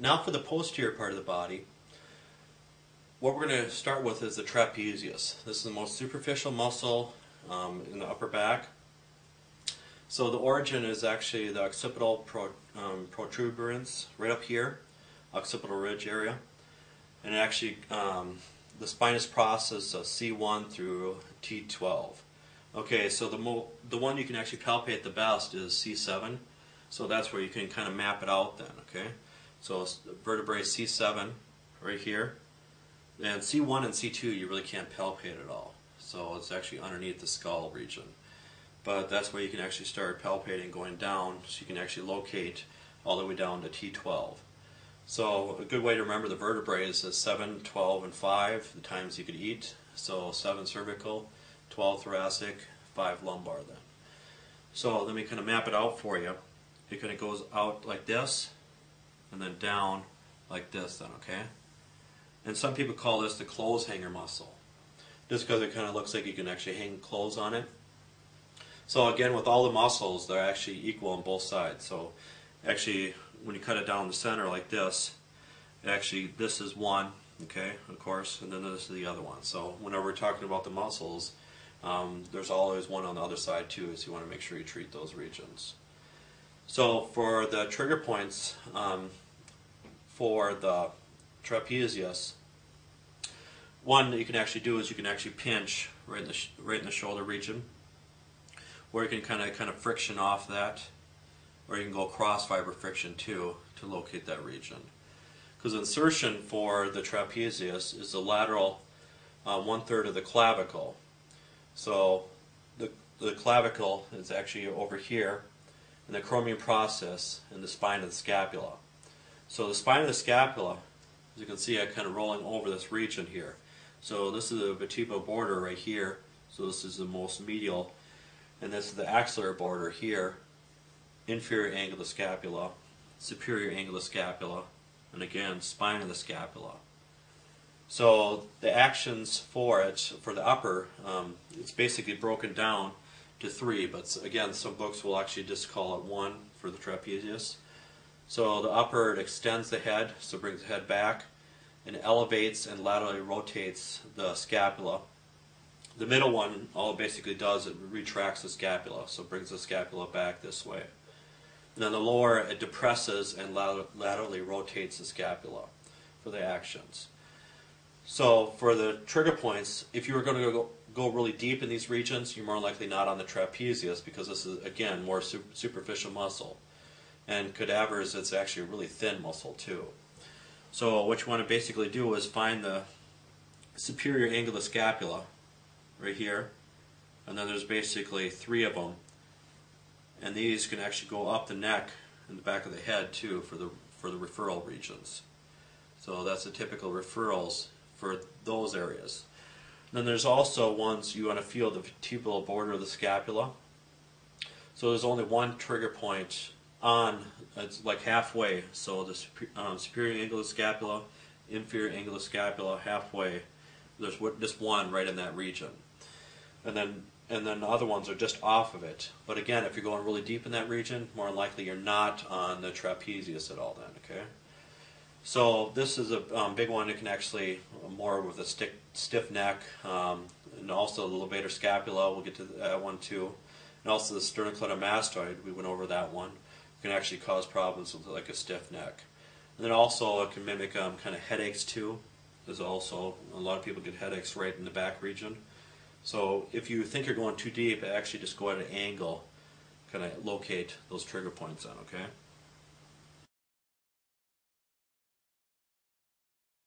now for the posterior part of the body, what we're going to start with is the trapezius. This is the most superficial muscle in the upper back. So the origin is actually the occipital protuberance right up here, occipital ridge area. And actually the spinous process of C1 through T12. Okay, so the one you can actually palpate the best is C7. So that's where you can kind of map it out then, okay? So vertebrae C7 right here. And C1 and C2 you really can't palpate at all. So it's actually underneath the skull region. But that's where you can actually start palpating going down, so you can actually locate all the way down to T12. So a good way to remember the vertebrae is 7, 12, and 5, the times you could eat. So 7 cervical, 12 thoracic, 5 lumbar then. So let me kind of map it out for you. It kind of goes out like this, and then down like this then, okay? And some people call this the clothes hanger muscle, just because it kind of looks like you can actually hang clothes on it. So again, with all the muscles, they're actually equal on both sides. So actually, when you cut it down the center like this, actually this is one, okay, of course, and then this is the other one. So whenever we're talking about the muscles, there's always one on the other side too, so you want to make sure you treat those regions. So for the trigger points for the trapezius, one that you can actually do is you can actually pinch right in the shoulder region, or you can kind of friction off that, or you can go cross fiber friction too to locate that region. Because insertion for the trapezius is the lateral 1/3 of the clavicle. So the clavicle is actually over here, and the chromium process in the spine of the scapula. So the spine of the scapula, as you can see, I'm kind of rolling over this region here. So this is the vertebral border right here. So this is the most medial, and this is the axillary border here. Inferior angle of the scapula, superior angle of the scapula, and again, spine of the scapula. So the actions for it, for the upper, it's basically broken down to 3, but again, some books will actually just call it 1 for the trapezius. So the upper, it extends the head, so it brings the head back, and elevates and laterally rotates the scapula. The middle one, all it basically does, it retracts the scapula, so it brings the scapula back this way. And then the lower, it depresses and laterally rotates the scapula for the actions. So for the trigger points, if you were going to go really deep in these regions, you're more likely not on the trapezius, because this is, again, more superficial muscle. And cadavers, it's actually a really thin muscle too. So what you want to basically do is find the superior angle of the scapula right here, and then there's basically 3 of them. And these can actually go up the neck and the back of the head too for the referral regions. So that's the typical referrals for those areas. And then there's also ones you want to feel the vertebral border of the scapula. So there's only one trigger point on, it's like halfway. So the superior angle of the scapula, inferior angle of the scapula, halfway. There's just one right in that region. And then the other ones are just off of it. But again, if you're going really deep in that region, more than likely you're not on the trapezius at all then, okay? So this is a big one that can actually, more with a stiff neck, and also the levator scapula, we'll get to that one too. And also the sternocleidomastoid, we went over that one, can actually cause problems with like a stiff neck. And then also it can mimic kind of headaches too. There's also, a lot of people get headaches right in the back region. So if you think you're going too deep, actually just go at an angle, kind of locate those trigger points on, okay?